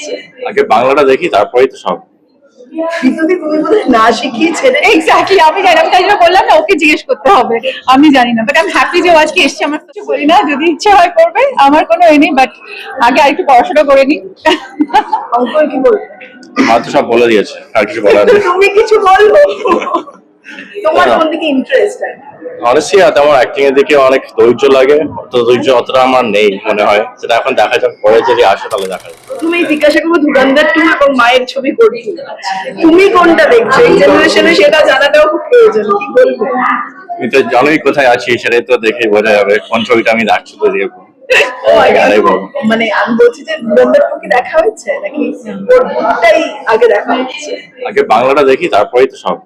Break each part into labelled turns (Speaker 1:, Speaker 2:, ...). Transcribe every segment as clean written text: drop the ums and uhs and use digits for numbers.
Speaker 1: হচ্ছে?
Speaker 2: আগে বাংলাটা দেখি তারপরেই তো সব।
Speaker 1: বিদ্যুতি তুমি বোধহয় না শিখিয়ে ছেড়ে
Speaker 3: এক্স্যাক্টলি আমি জানি, আমি তাই জন্য বললাম না ওকে জিজ্ঞেস করতে হবে, আমি জানি না, বাট আমি হ্যাপি যে ও আজকে এসছে। আমার কিছু বলি না, যদি ইচ্ছে হয় করবে, আমার কোনো এ নেই, বাট আগে আরেকটু পড়াশোনা করে নি।
Speaker 1: অঙ্কন কি বলবে?
Speaker 2: মা তো সব বলে দিয়েছে, আর কিছু বলার নেই।
Speaker 1: তুমি কিছু বলবো? তোমার কোন দিকে ইন্টারেস্ট আছে?
Speaker 2: অনেস্টলি আমার অ্যাক্টিং এর দিকে অনেক ধৈর্য লাগে, তো ধৈর্য অতটা আমার নেই মনে হয়, সেটা এখন দেখা যাক, পরে যদি আসে তাহলে দেখা যাবে।
Speaker 1: তুমি জিজ্ঞাসা করবো ধুরন্ধর 2 এবং মায়ের ছবি করি, তুমি কোনটা দেখছো এই জেনারেশনে সেটা জানাটাও খুব প্রয়োজন, কি বলবে?
Speaker 2: আমি তো জানোই কোথায় আছি, সেটাই তো দেখে বোঝা যাবে কোন ছবিটা আমি দেখছি তো দিয়ে
Speaker 1: মানে আমি বলছি যে ধুরন্ধর 2 কি দেখা হয়েছে নাকি ওরটাই আগে দেখা হচ্ছে?
Speaker 2: আগে বাংলাটা দেখি তারপরেই তো সব।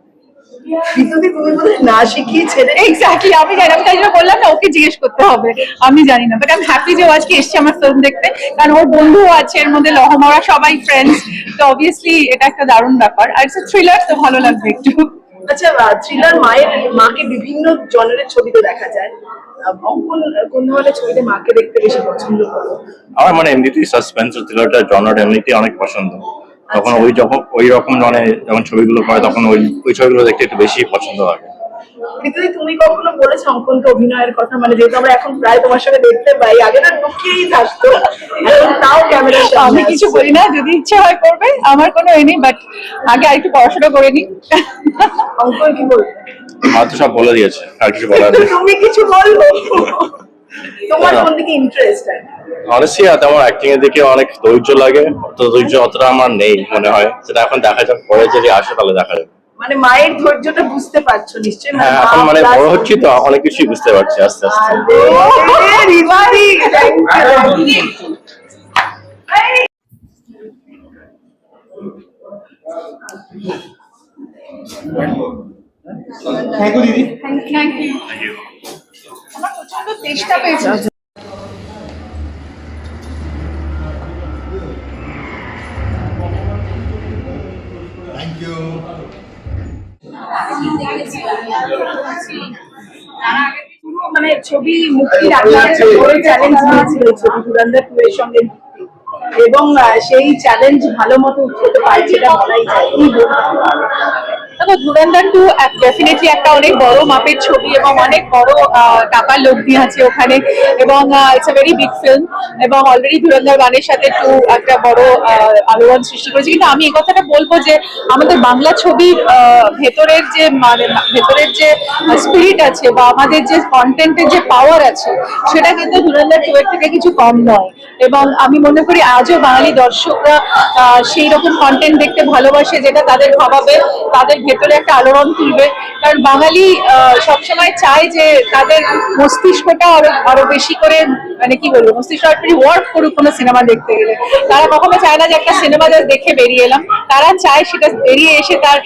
Speaker 1: বিদ্যুতি তুমি বোধহয় না শিখিয়ে ছেড়ে
Speaker 3: এক্স্যাক্টলি আমি জানি, আমি তাই জন্য বললাম না ওকে জিজ্ঞেস করতে হবে, আমি জানি না, বাট আমি হ্যাপি যে ও আজকে এসছে আমার ফিল্ম দেখতে, কারণ ওর বন্ধু আছে এর মধ্যে, লহমরা সবাই ফ্রেন্ডস, তো অবভিয়াসলি এটা একটা দারুণ ব্যাপার, আর ইটস থ্রিলার, তো ভালো লাগবে একটু।
Speaker 1: আচ্ছা, থ্রিলার মাকে বিভিন্ন জনের ছবিতে দেখা যায়, অঙ্কন কোন ধরনের ছবিতে মাকে দেখতে বেশি পছন্দ করো?
Speaker 2: আমার মানে এমনিতেই সাসপেন্স থ্রিলারটা জনরাটা এমনিতেই অনেক পছন্দ, তখন যখন ওই রকম মানে যখন ছবিগুলো করে তখন ওই ছবিগুলো দেখতে একটু বেশি পছন্দ লাগে।
Speaker 1: বিদ্যুতি তুমি কখনো বলেছো অঙ্কনকে অভিনয়ের কথা, মানে যেহেতু আমরা এখন প্রায় তোমার সাথে দেখতে পাই, আগে তো লুকিয়েই থাকতো, এখন তাও ক্যামেরার সামনে
Speaker 3: আমি কিছু বলি না, যদি ইচ্ছে হয় করবে, আমার কোনো এ নেই, বাট আগে আরেকটু পড়াশোনা করে নি।
Speaker 1: অঙ্কন কি বলবে?
Speaker 2: মা তো সব বলে দিয়েছে, আর কিছু বলার নেই।
Speaker 1: তুমি কিছু বলবো? তোমার কোন দিকে ইন্টারেস্ট আছে?
Speaker 2: অনেস্টলি আমার অ্যাক্টিং এর দিকে অনেক ধৈর্য লাগে, তো ধৈর্য অতটা আমার নেই মনে হয়, সেটা এখন দেখা যাক, পরে যদি আসে তাহলে দেখা যাবে।
Speaker 1: মানে মায়ের ধৈর্যটা বুঝতে পারছো নিশ্চয়ই?
Speaker 2: হ্যাঁ, এখন মানে বড় হচ্ছি তো অনেক কিছুই বুঝতে পারছি আস্তে আস্তে।
Speaker 4: থ্যাংক ইউ দিদি।
Speaker 3: Thank you. আমার প্রচন্ড চেষ্টা পেয়েছে।
Speaker 4: Thank you.
Speaker 1: মানে ছবি মুক্তির আগে একটা বড় চ্যালেঞ্জ নিয়েছিল এই ছবি ধুরন্ধর 2 এর সঙ্গে, এবং সেই চ্যালেঞ্জ ভালো মতো উঠতে পারছে এটা বলাই যায়। কি
Speaker 3: দেখো, ধুরন্ধর 2 ডেফিনেটলি একটা অনেক বড় মাপের ছবি এবং অনেক বড় টাকার লগ্নি আছে ওখানে, এবং it's a very big film, এবং অলরেডি ধুরন্ধর 1 এর সাথে 2 একটা বড় আলোড়ন সৃষ্টি করেছে। কিন্তু আমি এই কথাটা বলবো যে আমাদের বাংলা ছবির ভেতরের যে মানে ভেতরের যে স্পিরিট আছে বা আমাদের যে কন্টেন্টের যে পাওয়ার আছে, সেটা কিন্তু ধুরন্ধর 2 এর থেকে কিছু কম নয়, এবং আমি মনে করি আজও বাঙালি দর্শকরা সেই রকম কন্টেন্ট দেখতে ভালোবাসে, যেটা তাদের ভাবাবে, তাদের ভেতরে একটা আলোড়ন তুলবে। কারণ বাঙালি সবসময় চায় যে তাদের মস্তিষ্কটা আরো বেশি করে, মানে কি বলবো, মস্তিষ্ক একটু ওয়ার্ক করুক কোনো সিনেমা দেখতে গেলে। তারা কখনো চায় না যে একটা সিনেমা যা দেখে বেরিয়ে এলাম, তারা চায় সেটা বেরিয়ে এসে তার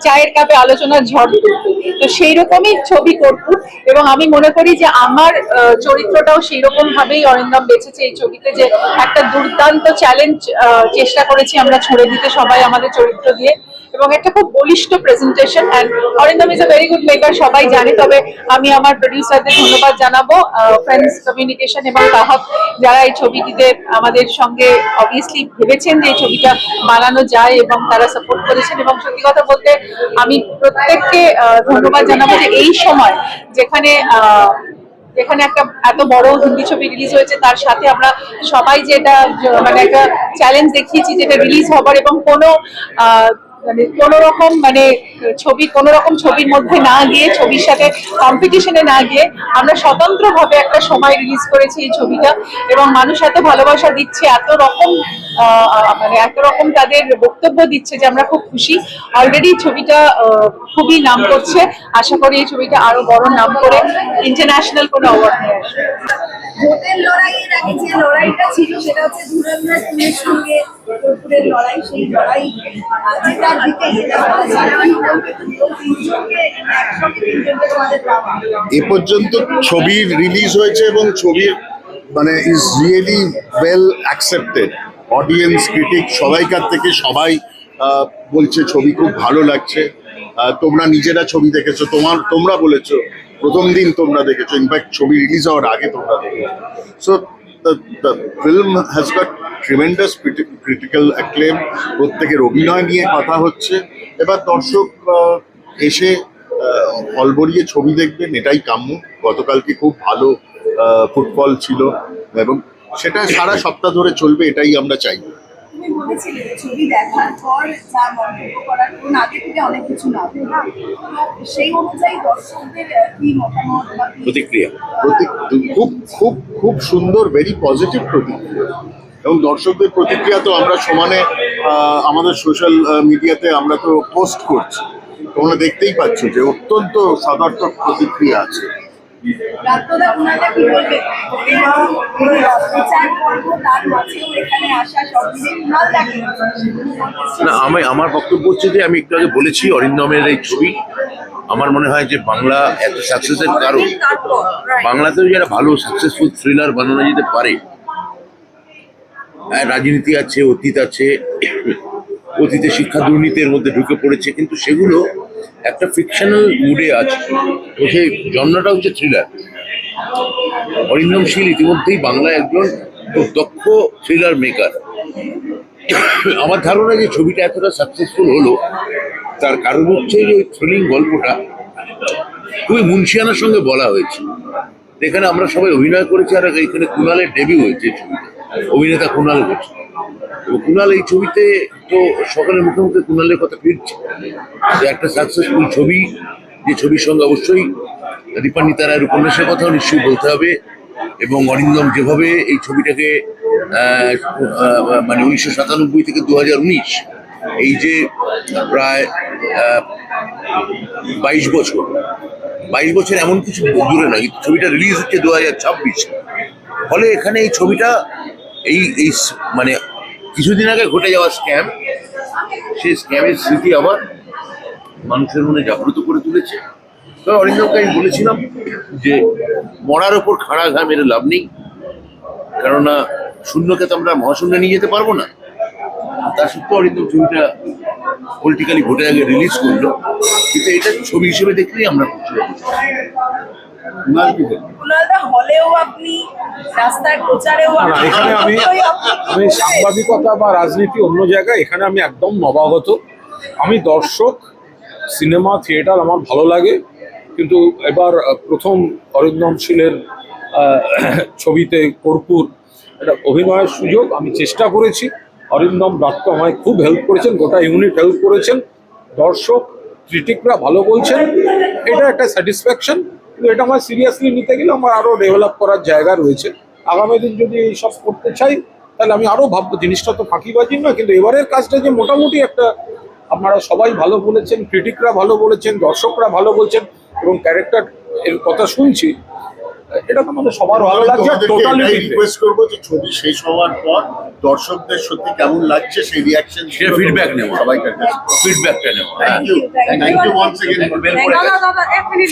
Speaker 3: চায়ের কাপে আলোচনার ঝড় তুলতে। তো সেই রকমই ছবি কর্পূর, এবং আমি মনে করি যে আমার চরিত্রটাও সেই রকম ভাবেই অরিন্দম বেঁচেছে এই ছবিতে, যে একটা দুর্দান্ত চ্যালেঞ্জ চেষ্টা করেছি আমরা ছুড়ে দিতে সবাই আমাদের চরিত্র দিয়ে, এবং একটা খুব বলিষ্ঠ presentation. And Arindam is a very good maker, সবাই জানে, তবে আমি আমার প্রডিউসারদের ধন্যবাদ জানাবো, ফ্রেন্ডস কমিউনিকেশন এবং কাহক, যারা এই ছবিটিতে আমাদের সঙ্গে অবভিয়াসলি ভেবেছেন যে এই ছবিটা বানানো যায় এবং তারা সাপোর্ট করেছেন। এবং সত্যি কথা বলতে আমি প্রত্যেককে ধন্যবাদ জানাবো যে এই সময় যেখানে যেখানে একটা এত বড় হিন্দি ছবি রিলিজ হয়েছে, তার সাথে আমরা সবাই যেটা মানে একটা চ্যালেঞ্জ দেখিয়েছি যেটা রিলিজ হবার, এবং কোনো মানে কোন রকম মানে কোন রকম ছবির মধ্যে না গিয়ে, ছবির সাথে কম্পিটিশনে না গিয়ে আমরা স্বতন্ত্র ভাবে একটা সময় রিলিজ করেছি এই ছবিটা, এবং মানুষ এত ভালোবাসা দিচ্ছে, এত রকম তাদের বক্তব্য দিচ্ছে যে আমরা খুব খুশি। অলরেডি ছবিটা খুবই নাম করছে, আশা করি এই ছবিটা আরো বড় নাম করে ইন্টারন্যাশনাল কোনো অ্যাওয়ার্ড নিয়ে আসবে।
Speaker 1: ভোটের লড়াইয়ের আগে যে লড়াইটা ছিল সেটা হচ্ছে ধুরন্ধর 2 এর সঙ্গে কর্পূরের লড়াই, সেই লড়াই জেতার দিকে
Speaker 5: এ পর্যন্ত ছবি রিলিজ হয়েছে এবং ছবির মানে is really well accepted, audience, critic সবাইকার থেকে সবাই বলছে ছবি খুব ভালো লাগছে। তোমরা নিজেরা ছবি দেখেছো, তোমরা বলেছো প্রথম দিন তোমরা দেখেছো, ইনফ্যাক্ট ছবি রিলিজ হওয়ার আগে তোমরা দেখেছো। So the film has got tremendous critical acclaim. প্রত্যেকের অভিনয় নিয়ে কথা হচ্ছে, এবার দর্শক এসে হল ভরিয়ে ছবি দেখবেন, এটাই কাম্য। গতকালকে খুব ভালো ফুটবল ছিল এবং সেটা সারা সপ্তাহ ধরে চলবে, এটাই আমরা চাই।
Speaker 1: তুমি বলেছিলে যে ছবি দেখার পর যা মন্তব্য করার কোন আগে থেকে অনেক কিছু না সেই অনুযায়ী দর্শকদের কি মতামত বা
Speaker 2: প্রতিক্রিয়া
Speaker 5: খুব খুব খুব সুন্দর, ভেরি পজিটিভ প্রতিক্রিয়া। এবং দর্শকদের প্রতিক্রিয়া তো আমরা সমানে আমাদের সোশ্যাল মিডিয়াতে আমরা তো পোস্ট করছি, তোমরা দেখতেই পাচ্ছ যে অত্যন্ত সদর্থক প্রতিক্রিয়া আছে।
Speaker 1: রাত্রদা কুণালদা কি বলবে এবং প্রচার পর্ব তার মাঝেও এখানে আসা সব মিলে কুণালদাকে
Speaker 6: না, আমার বক্তব্য হচ্ছে যে আমি একটু আগে বলেছি অরিন্দমের এই ছবি আমার মনে হয় যে বাংলা এত সাকসেসের কারণ, বাংলাতেও যারা ভালো সাকসেসফুল থ্রিলার বানানো যেতে পারে, রাজনীতি আছে, অতীত আছে, অতীতে শিক্ষা দুর্নীতির মধ্যে ঢুকে পড়েছে, কিন্তু সেগুলো একটা ফিকশনাল মুডে আছে। তো সেই জন্মটা হচ্ছে থ্রিলার। অরিন্দম শীল ইতিমধ্যেই বাংলায় একজন খুব দক্ষ থ্রিলার মেকার। আমার ধারণা যে ছবিটা এতটা সাকসেসফুল হলো তার কারণ হচ্ছে যে ওই থ্রিলিং গল্পটা খুবই মুন্সিয়ানার সঙ্গে বলা হয়েছে। এখানে আমরা সবাই অভিনয় করেছি, আর এখানে কুণালের ডেবিউ হয়েছে ছবিতে, অভিনেতা কুণাল হয়েছে। কুণাল এই ছবিতে তো সকালের মুখে মুখে কুণালের কথা ফিরছে যে একটা সাকসেসফুল ছবি, যে ছবির সঙ্গে অবশ্যই দীপান্বিতা রায়ের উপন্যাসের কথাও নিশ্চয়ই বলতে হবে। এবং অরিন্দম যেভাবে এই ছবিটাকে মানে 1997 থেকে 2019 এই যে প্রায় 22 বছর এমন কিছু দূরে না, ছবিটা রিলিজ হচ্ছে 2026। ফলে এখানে এই ছবিটা এই মানে কিছুদিন আগে ঘটে যাওয়া স্ক্যাম, সেই স্ক্যামের স্মৃতি আবার মানুষের মনে জাগ্রত করে তুলেছে। তো অরিন্দমকে আমি বলেছিলাম যে মরার ওপর খাড়া ঘা মেরে লাভ নেই, কেননা শূন্যকে তো আমরা মহাশূন্য নিয়ে যেতে পারবো না। তার সত্ত্বেও অরিন্দম ছবিটা পলিটিক্যালি ভোটের আগে রিলিজ করলো, কিন্তু এটা ছবি হিসেবে দেখলেই আমরা খুশি হব।
Speaker 1: কুণালদা হলেও আপনি রাস্তার প্রচারেও
Speaker 7: না, এখানে আমি সাংবাদিকতা বা রাজনীতি অন্য জায়গায়, এখানে আমি একদম নবাগত। আমি দর্শক, সিনেমা থিয়েটার আমার ভালো লাগে, কিন্তু এবার প্রথম অরিন্দম শীলের ছবিতে কর্পূর এটা অভিনয়ের সুযোগ আমি চেষ্টা করেছি। অরিন্দম দত্ত আমায় খুব হেল্প করেছেন, গোটা ইউনিট হেল্প করেছেন, দর্শক ক্রিটিকরা ভালো বলছেন, এটা একটা স্যাটিসফ্যাকশন। কিন্তু এটা আমার সিরিয়াসলি নিতে গেলে আমার আরও ডেভেলপ করার জায়গা রয়েছে। আগামী দিন যদি এইসব করতে চাই তাহলে আমি আরও ভাববো। জিনিসটা তো ফাঁকিবাজি না, কিন্তু এবারের কাজটা যে মোটামুটি একটা, আপনারা সবাই ভালো বলেছেন, ক্রিটিকরা ভালো বলেছেন, দর্শকরা ভালো বলছেন এবং ক্যারেক্টার এর কথা শুনছি, এটা তো আমাদের সবার ভালো লাগছে। টোটালি
Speaker 5: রিকোয়েস্ট করবো যে ছবি শেষ হওয়ার পর দর্শকদের সত্যি কেমন লাগছে সেই রিয়াকশন,
Speaker 6: সে ফিডব্যাক নেবো,
Speaker 5: সবাইকার কাছে
Speaker 6: ফিডব্যাকটা নেবো।
Speaker 5: Thank you once again.
Speaker 1: দাদা এক মিনিট,